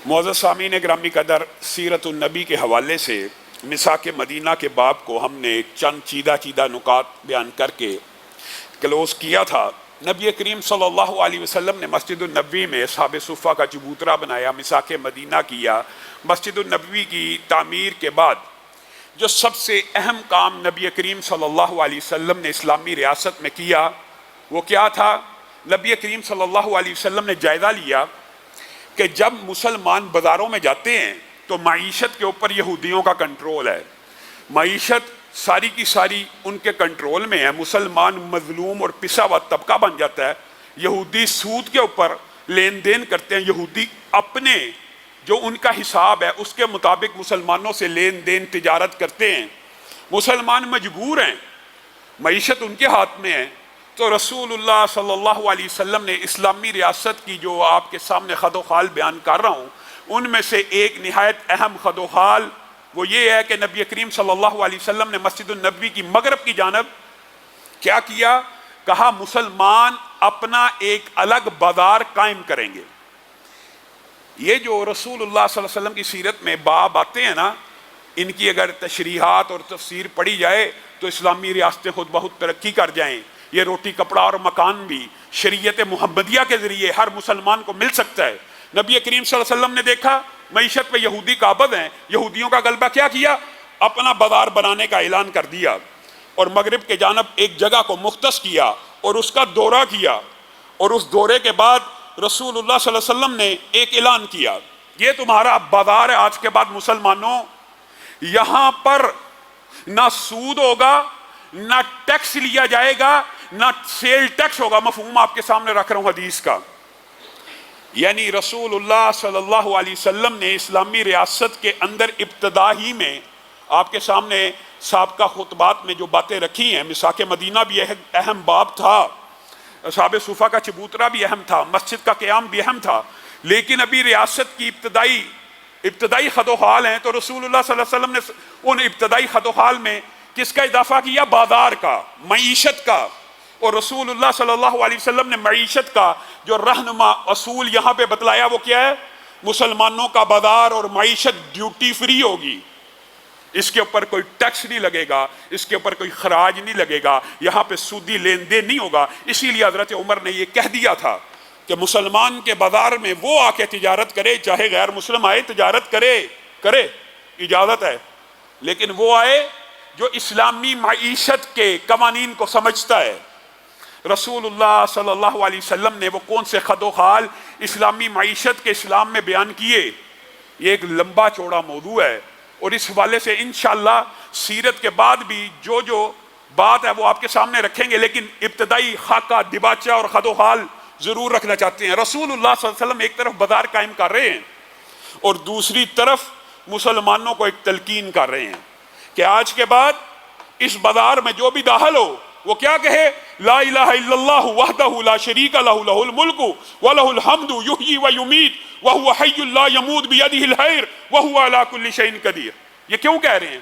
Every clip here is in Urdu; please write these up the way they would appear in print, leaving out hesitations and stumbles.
معزز سامعین گرامی قدر، سیرت النبی کے حوالے سے مساک مدینہ کے باب کو ہم نے چند چیدہ نکات بیان کر کے کلوز کیا تھا۔ نبی کریم صلی اللہ علیہ وسلم نے مسجد النبوی میں اصحاب صفہ کا چبوترا بنایا، مساک مدینہ کیا۔ مسجد النبوی کی تعمیر کے بعد جو سب سے اہم کام نبی کریم صلی اللہ علیہ وسلم نے اسلامی ریاست میں کیا وہ کیا تھا؟ نبی کریم صلی اللہ علیہ وسلم نے جائزہ لیا کہ جب مسلمان بازاروں میں جاتے ہیں تو معیشت کے اوپر یہودیوں کا کنٹرول ہے، معیشت ساری کی ساری ان کے کنٹرول میں ہے، مسلمان مظلوم اور پسا ہوا طبقہ بن جاتا ہے۔ یہودی سود کے اوپر لین دین کرتے ہیں، یہودی اپنے جو ان کا حساب ہے اس کے مطابق مسلمانوں سے لین دین تجارت کرتے ہیں، مسلمان مجبور ہیں، معیشت ان کے ہاتھ میں ہے۔ تو رسول اللہ صلی اللہ علیہ وسلم نے اسلامی ریاست کی جو آپ کے سامنے خد و خال بیان کر رہا ہوں ان میں سے ایک نہایت اہم خد و خال وہ یہ ہے کہ نبی کریم صلی اللہ علیہ وسلم نے مسجد النبوی کی مغرب کی جانب کیا کیا؟ کہا مسلمان اپنا ایک الگ بازار قائم کریں گے۔ یہ جو رسول اللہ صلی اللہ علیہ وسلم کی سیرت میں باب آتے ہیں نا، ان کی اگر تشریحات اور تفسیر پڑھی جائے تو اسلامی ریاستیں خود بہت ترقی کر جائیں۔ یہ روٹی کپڑا اور مکان بھی شریعت محمدیہ کے ذریعے ہر مسلمان کو مل سکتا ہے۔ نبی کریم صلی اللہ علیہ وسلم نے دیکھا معیشت پہ یہودی قابض ہیں، یہودیوں کا غلبہ کیا اپنا بازار بنانے کا اعلان کر دیا اور مغرب کے جانب ایک جگہ کو مختص کیا اور اس کا دورہ کیا، اور اس دورے کے بعد رسول اللہ صلی اللہ علیہ وسلم نے ایک اعلان کیا، یہ تمہارا بازار ہے آج کے بعد مسلمانوں، یہاں پر نہ سود ہوگا، نہ ٹیکس لیا جائے گا، نہ سیل ٹیکس ہوگا۔ مفہوم آپ کے سامنے رکھ رہا ہوں حدیث کا، یعنی رسول اللہ صلی اللہ علیہ وسلم نے اسلامی ریاست کے اندر ابتدا ہی میں آپ کے سامنے سابقہ خطبات میں جو باتیں رکھی ہیں، مساک مدینہ بھی اہم باب تھا، اصحاب صفہ کا چبوترا بھی اہم تھا، مسجد کا قیام بھی اہم تھا، لیکن ابھی ریاست کی ابتدائی خد و خال ہیں۔ تو رسول اللہ صلی اللہ علیہ وسلم نے ان ابتدائی خد و خال میں کس کا اضافہ کیا؟ بازار کا، معیشت کا۔ اور رسول اللہ صلی اللہ علیہ وسلم نے معیشت کا جو رہنما اصول یہاں پہ بتلایا وہ کیا ہے؟ مسلمانوں کا بازار اور معیشت ڈیوٹی فری ہوگی، اس کے اوپر کوئی ٹیکس نہیں لگے گا، اس کے اوپر کوئی خراج نہیں لگے گا، یہاں پہ سودی لین دین نہیں ہوگا۔ اسی لیے حضرت عمر نے یہ کہہ دیا تھا کہ مسلمان کے بازار میں وہ آ کے تجارت کرے، چاہے غیر مسلم آئے تجارت کرے اجازت ہے، لیکن وہ آئے جو اسلامی معیشت کے قوانین کو سمجھتا ہے۔ رسول اللہ صلی اللہ علیہ وسلم نے وہ کون سے خد و خال اسلامی معیشت کے اسلام میں بیان کیے؟ یہ ایک لمبا چوڑا موضوع ہے، اور اس حوالے سے انشاءاللہ سیرت کے بعد بھی جو بات ہے وہ آپ کے سامنے رکھیں گے، لیکن ابتدائی خاکہ دباچہ اور خد و خال ضرور رکھنا چاہتے ہیں۔ رسول اللہ صلی اللہ علیہ وسلم ایک طرف بازار قائم کر رہے ہیں اور دوسری طرف مسلمانوں کو ایک تلقین کر رہے ہیں کہ آج کے بعد اس بازار میں جو بھی داخل ہو وہ کیا کہے؟ لا الہ الا اللہ وحدہ لا شریک لہ لہ الملک ولہ الحمد یحیی و یمیت وہو حی لا یموت بیدہ الخیر وہو علی کل شیء قدیر۔ یہ کیوں کہہ رہے ہیں؟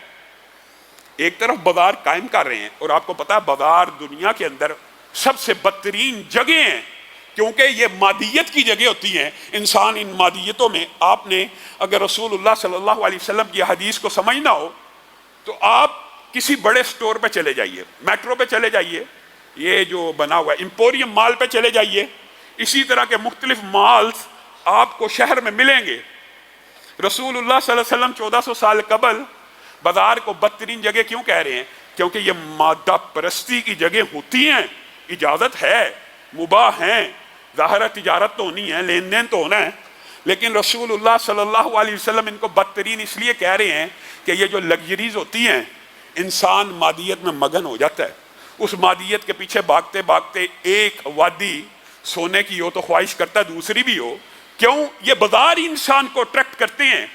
ایک طرف بازار قائم کر رہے ہیں، اور آپ کو پتا ہے بازار دنیا کے اندر سب سے بدترین جگہ ہیں، کیونکہ یہ مادیت کی جگہ ہوتی ہیں۔ انسان ان مادیتوں میں، آپ نے اگر رسول اللہ صلی اللہ علیہ وسلم کی حدیث کو سمجھنا ہو تو آپ کسی بڑے سٹور پہ چلے جائیے، میٹرو پہ چلے جائیے، یہ جو بنا ہوا ہے امپوریم مال پہ چلے جائیے، اسی طرح کے مختلف مالز آپ کو شہر میں ملیں گے۔ رسول اللہ صلی اللہ علیہ وسلم 1400 سال قبل بازار کو بدترین جگہ کیوں کہہ رہے ہیں؟ کیونکہ یہ مادہ پرستی کی جگہ ہوتی ہیں، اجازت ہے، مباح ہیں، ظاہر تجارت تو ہونی ہے، لین دین تو ہونا ہے، لیکن رسول اللہ صلی اللہ علیہ وسلم ان کو بدترین اس لیے کہہ رہے ہیں کہ یہ جو لگژریز ہوتی ہیں، انسان مادیت میں مگن ہو جاتا ہے، اس مادیت کے پیچھے بھاگتے بھاگتے ایک وادی سونے کی ہو تو خواہش کرتا ہے دوسری بھی ہو۔ کیوں؟ یہ بازار انسان کو اٹریکٹ کرتے ہیں،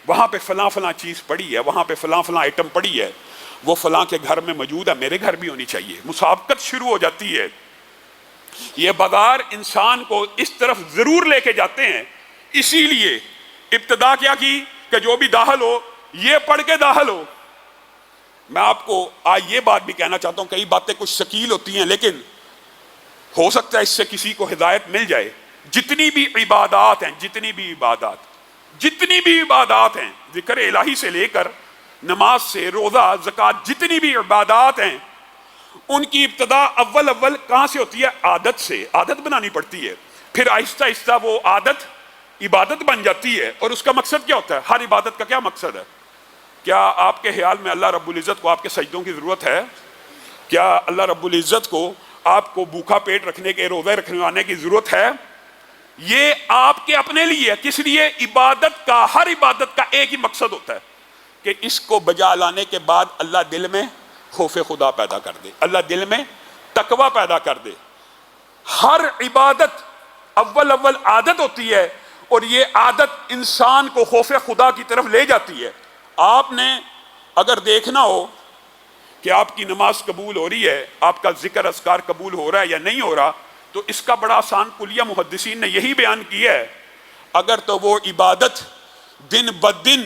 وہاں پہ فلاں چیز پڑی ہے، وہاں پہ فلاں آئٹم پڑی ہے، وہ فلاں کے گھر میں موجود ہے، میرے گھر بھی ہونی چاہیے، مسابقت شروع ہو جاتی ہے۔ یہ بازار انسان کو اس طرف ضرور لے کے جاتے ہیں، اسی لیے ابتدا کیا کی کہ جو بھی داخل ہو یہ پڑھ کے داخل ہو۔ میں آپ کو آج یہ بات بھی کہنا چاہتا ہوں، کئی باتیں کچھ ثقیل ہوتی ہیں لیکن ہو سکتا ہے اس سے کسی کو ہدایت مل جائے۔ جتنی بھی عبادات ہیں، جتنی بھی عبادات جتنی بھی عبادات ہیں، ذکر الہی سے لے کر نماز سے روزہ زکوٰۃ، جتنی بھی عبادات ہیں ان کی ابتدا اول کہاں سے ہوتی ہے؟ عادت سے، عادت بنانی پڑتی ہے، پھر آہستہ آہستہ وہ عادت عبادت بن جاتی ہے۔ اور اس کا مقصد کیا ہوتا ہے؟ ہر عبادت کا کیا مقصد ہے؟ کیا آپ کے خیال میں اللہ رب العزت کو آپ کے سجدوں کی ضرورت ہے؟ کیا اللہ رب العزت کو آپ کو بھوکا پیٹ رکھنے کے، روزے رکھنے کی ضرورت ہے؟ یہ آپ کے اپنے لیے ہے۔ کس لیے؟ عبادت کا، ہر عبادت کا ایک ہی مقصد ہوتا ہے کہ اس کو بجا لانے کے بعد اللہ دل میں خوف خدا پیدا کر دے، اللہ دل میں تقوی پیدا کر دے۔ ہر عبادت اول عادت ہوتی ہے، اور یہ عادت انسان کو خوف خدا کی طرف لے جاتی ہے۔ آپ نے اگر دیکھنا ہو کہ آپ کی نماز قبول ہو رہی ہے، آپ کا ذکر اذکار قبول ہو رہا ہے یا نہیں ہو رہا، تو اس کا بڑا آسان کلیہ محدثین نے یہی بیان کیا ہے، اگر تو وہ عبادت دن بدن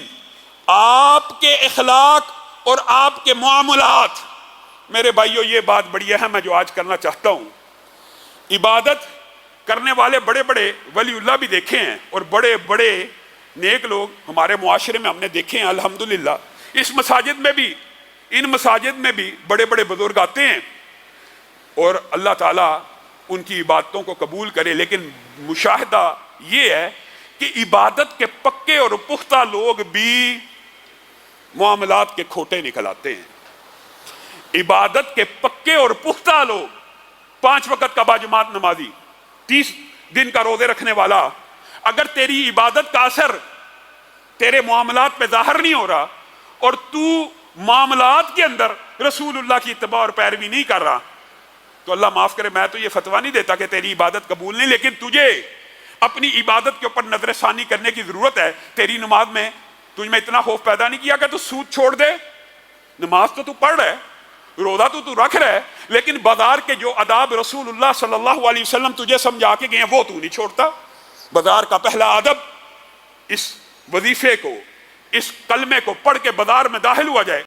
آپ کے اخلاق اور آپ کے معاملات، میرے بھائیو یہ بات بڑی اہم ہے جو آج کرنا چاہتا ہوں۔ عبادت کرنے والے بڑے بڑے ولی اللہ بھی دیکھے ہیں، اور بڑے بڑے نیک لوگ ہمارے معاشرے میں ہم نے دیکھے ہیں الحمدللہ۔ اس مساجد میں بھی، ان مساجد میں بھی بڑے بڑے بزرگ آتے ہیں، اور اللہ تعالیٰ ان کی عبادتوں کو قبول کرے، لیکن مشاہدہ یہ ہے کہ عبادت کے پکے اور پختہ لوگ بھی معاملات کے کھوٹے نکل آتے ہیں۔ عبادت کے پکے اور پختہ لوگ، 5 وقت کا باجماعت نمازی، 30 دن کا روزے رکھنے والا، اگر تیری عبادت کا اثر تیرے معاملات پہ ظاہر نہیں ہو رہا، اور تو معاملات کے اندر رسول اللہ کی اتباع اور پیروی نہیں کر رہا، تو اللہ معاف کرے، میں تو یہ فتویٰ نہیں دیتا کہ تیری عبادت قبول نہیں، لیکن تجھے اپنی عبادت کے اوپر نظر ثانی کرنے کی ضرورت ہے۔ تیری نماز میں تجھ میں اتنا خوف پیدا نہیں کیا کہ تو سود چھوڑ دے؟ نماز تو پڑھ رہا ہے، روزہ تو رکھ رہا ہے، لیکن بازار کے جو آداب رسول اللہ صلی اللہ علیہ وسلم تجھے سمجھا کے گئے ہیں وہ تو نہیں چھوڑتا۔ بازار کا پہلا ادب اس وظیفے کو، اس کلمے کو پڑھ کے بازار میں داخل ہوا جائے،